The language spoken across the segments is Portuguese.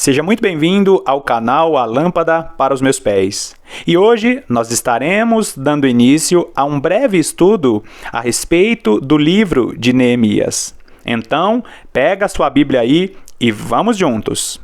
Seja muito bem-vindo ao canal A Lâmpada para os Meus Pés. E hoje nós estaremos dando início a um breve estudo a respeito do livro de Neemias. Então, pega a sua Bíblia aí e vamos juntos.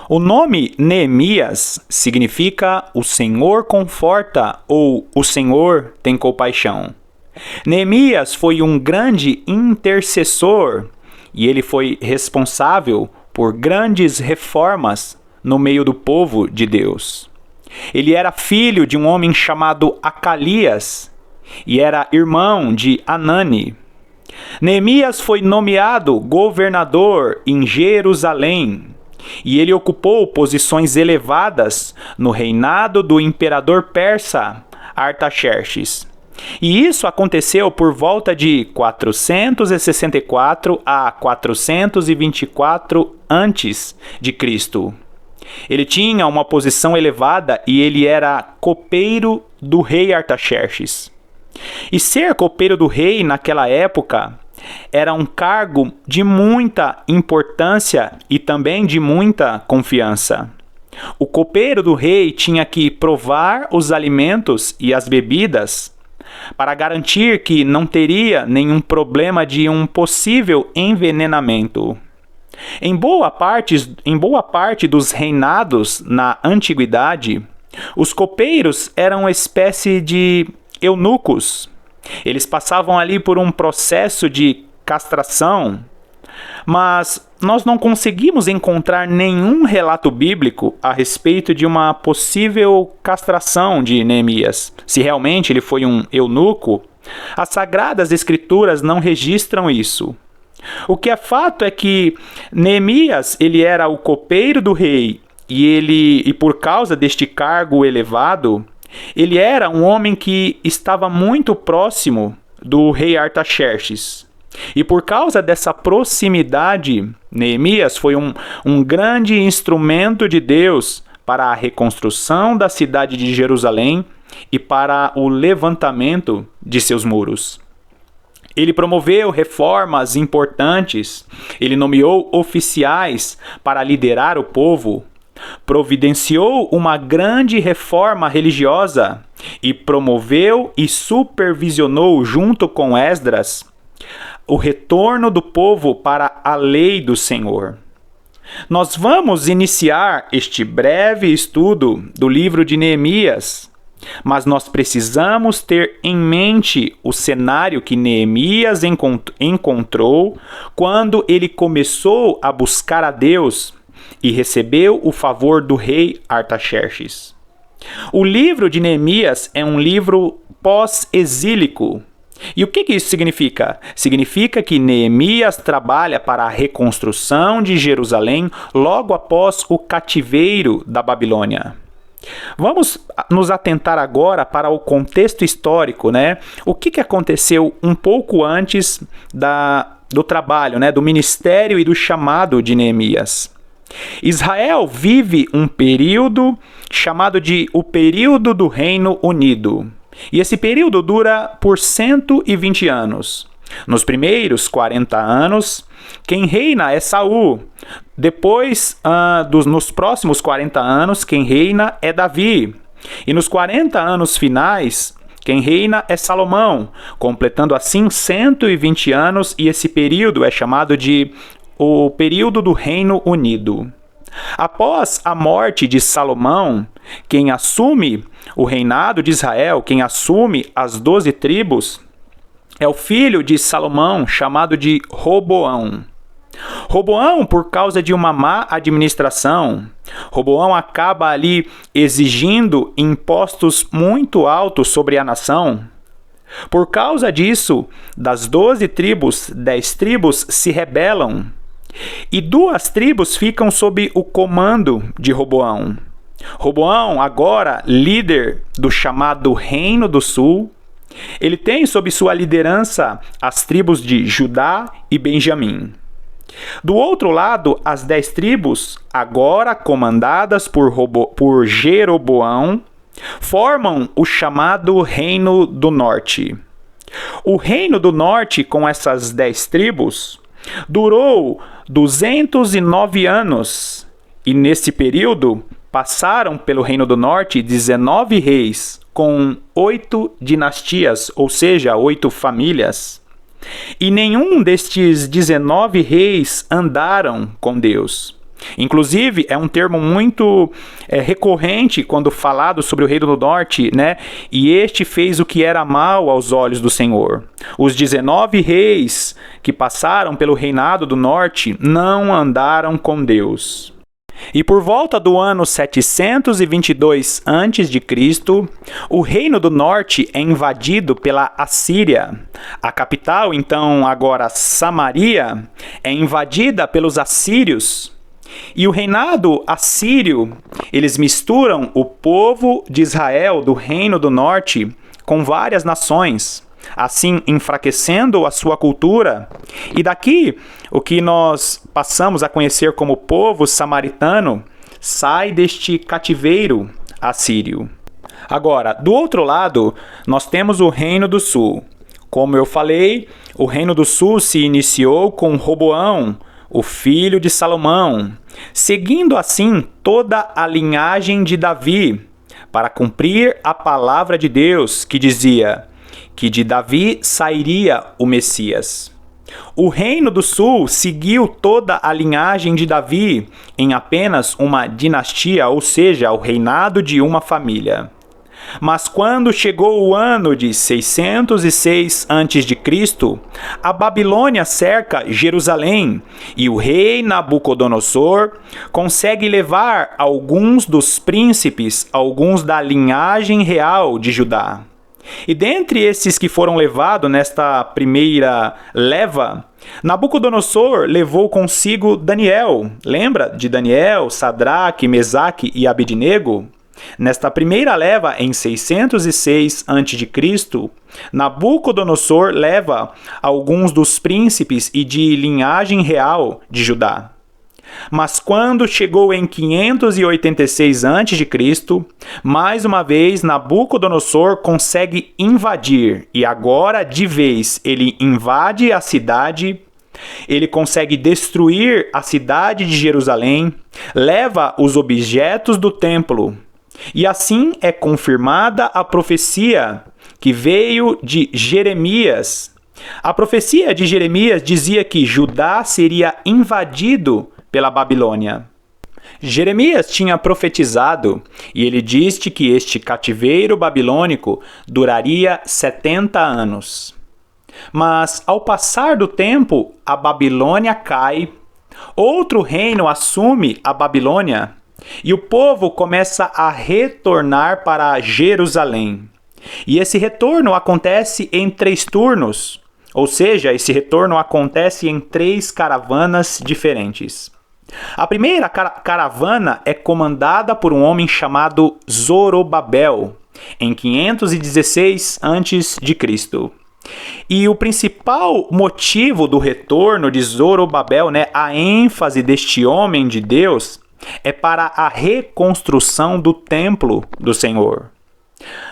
O nome Neemias significa o Senhor conforta ou o Senhor tem compaixão. Neemias foi um grande intercessor e ele foi responsável por grandes reformas no meio do povo de Deus. Ele era filho de um homem chamado Acalias e era irmão de Anani. Neemias foi nomeado governador em Jerusalém e ele ocupou posições elevadas no reinado do imperador persa Artaxerxes. E isso aconteceu por volta de 464 a 424 a.C. Ele tinha uma posição elevada e ele era copeiro do rei Artaxerxes. E ser copeiro do rei naquela época era um cargo de muita importância e também de muita confiança. O copeiro do rei tinha que provar os alimentos e as bebidas para garantir que não teria nenhum problema de um possível envenenamento. Em boa parte dos reinados na antiguidade, os copeiros eram uma espécie de eunucos. Eles passavam ali por um processo de castração, mas nós não conseguimos encontrar nenhum relato bíblico a respeito de uma possível castração de Neemias. Se realmente ele foi um eunuco, as Sagradas Escrituras não registram isso. O que é fato é que Neemias ele era o copeiro do rei e por causa deste cargo elevado, ele era um homem que estava muito próximo do rei Artaxerxes. E por causa dessa proximidade, Neemias foi um grande instrumento de Deus para a reconstrução da cidade de Jerusalém e para o levantamento de seus muros. Ele promoveu reformas importantes, ele nomeou oficiais para liderar o povo, providenciou uma grande reforma religiosa e promoveu e supervisionou junto com Esdras o retorno do povo para a lei do Senhor. Nós vamos iniciar este breve estudo do livro de Neemias, mas nós precisamos ter em mente o cenário que Neemias encontrou quando ele começou a buscar a Deus e recebeu o favor do rei Artaxerxes. O livro de Neemias é um livro pós-exílico. E o que isso significa? Significa que Neemias trabalha para a reconstrução de Jerusalém logo após o cativeiro da Babilônia. Vamos nos atentar agora para o contexto histórico, né? O que aconteceu um pouco antes do trabalho, né? Do ministério e do chamado de Neemias. Israel vive um período chamado de o período do Reino Unido. E esse período dura por 120 anos. Nos primeiros 40 anos, quem reina é Saul. Depois, nos próximos 40 anos, quem reina é Davi. E nos 40 anos finais, quem reina é Salomão, completando assim 120 anos, e esse período é chamado de o período do Reino Unido. Após a morte de Salomão, quem assume o reinado de Israel, quem assume as 12 tribos, é o filho de Salomão, chamado de Roboão. Roboão, por causa de uma má administração, Roboão acaba ali exigindo impostos muito altos sobre a nação. Por causa disso, das 12 tribos, 10 tribos se rebelam. E 2 tribos ficam sob o comando de Roboão. Roboão, agora líder do chamado Reino do Sul, ele tem sob sua liderança as tribos de Judá e Benjamim. Do outro lado, as 10 tribos, agora comandadas por Jeroboão, formam o chamado Reino do Norte. O Reino do Norte, com essas 10 tribos, durou 209 anos E nesse período, passaram pelo Reino do Norte 19 reis, com 8 dinastias, ou seja, 8 famílias. E nenhum destes 19 reis andaram com Deus. Inclusive, é um termo muito recorrente quando falado sobre o Reino do Norte, né? E este fez o que era mal aos olhos do Senhor. Os 19 reis que passaram pelo reinado do Norte não andaram com Deus. E por volta do ano 722 a.C., o Reino do Norte é invadido pela Assíria. A capital, então, agora Samaria, é invadida pelos assírios. E o reinado assírio, eles misturam o povo de Israel do Reino do Norte com várias nações, assim enfraquecendo a sua cultura. E daqui, o que nós passamos a conhecer como povo samaritano sai deste cativeiro assírio. Agora, do outro lado, nós temos o Reino do Sul. Como eu falei, o Reino do Sul se iniciou com Roboão, o filho de Salomão, seguindo assim toda a linhagem de Davi, para cumprir a palavra de Deus que dizia que de Davi sairia o Messias. O Reino do Sul seguiu toda a linhagem de Davi em apenas uma dinastia, ou seja, o reinado de uma família. Mas quando chegou o ano de 606 a.C., a Babilônia cerca Jerusalém e o rei Nabucodonosor consegue levar alguns dos príncipes, alguns da linhagem real de Judá. E dentre esses que foram levados nesta primeira leva, Nabucodonosor levou consigo Daniel. Lembra de Daniel, Sadraque, Mesaque e Abednego? Nesta primeira leva, em 606 a.C., Nabucodonosor leva alguns dos príncipes e de linhagem real de Judá. Mas quando chegou em 586 a.C., mais uma vez Nabucodonosor consegue invadir, e agora de vez ele invade a cidade. Ele consegue destruir a cidade de Jerusalém, leva os objetos do templo. E assim é confirmada a profecia que veio de Jeremias. A profecia de Jeremias dizia que Judá seria invadido pela Babilônia. Jeremias tinha profetizado e ele disse que este cativeiro babilônico duraria 70 anos. Mas ao passar do tempo, a Babilônia cai, outro reino assume a Babilônia, e o povo começa a retornar para Jerusalém. E esse retorno acontece em 3 turnos, ou seja, esse retorno acontece em 3 caravanas diferentes. A primeira caravana é comandada por um homem chamado Zorobabel, em 516 a.C. E o principal motivo do retorno de Zorobabel, a ênfase deste homem de Deus, é para a reconstrução do templo do Senhor.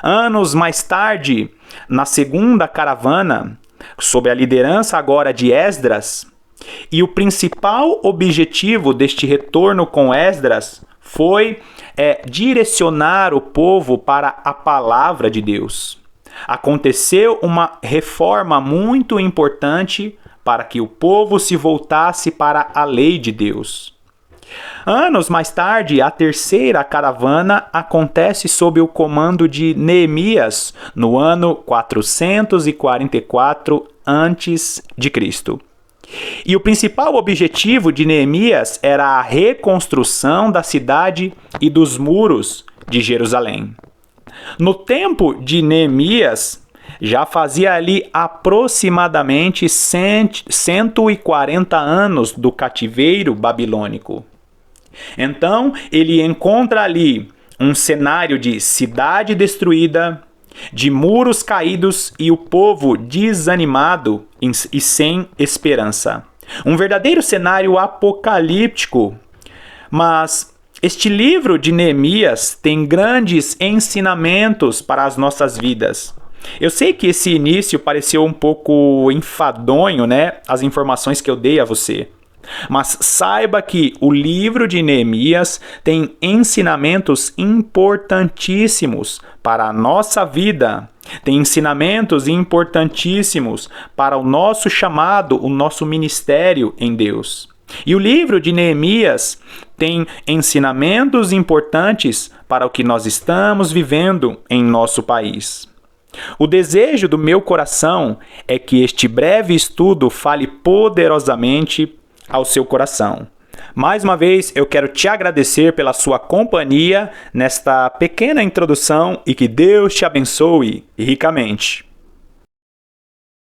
Anos mais tarde, na segunda caravana, sob a liderança agora de Esdras, e o principal objetivo deste retorno com Esdras foi direcionar o povo para a palavra de Deus. Aconteceu uma reforma muito importante para que o povo se voltasse para a lei de Deus. Anos mais tarde, a terceira caravana acontece sob o comando de Neemias, no ano 444 a.C. E o principal objetivo de Neemias era a reconstrução da cidade e dos muros de Jerusalém. No tempo de Neemias, já fazia ali aproximadamente 140 anos do cativeiro babilônico. Então, ele encontra ali um cenário de cidade destruída, de muros caídos e o povo desanimado e sem esperança. Um verdadeiro cenário apocalíptico. Mas este livro de Neemias tem grandes ensinamentos para as nossas vidas. Eu sei que esse início pareceu um pouco enfadonho, as informações que eu dei a você. Mas saiba que o livro de Neemias tem ensinamentos importantíssimos para a nossa vida. Tem ensinamentos importantíssimos para o nosso chamado, o nosso ministério em Deus. E o livro de Neemias tem ensinamentos importantes para o que nós estamos vivendo em nosso país. O desejo do meu coração é que este breve estudo fale poderosamente ao seu coração. Mais uma vez, eu quero te agradecer pela sua companhia nesta pequena introdução e que Deus te abençoe ricamente.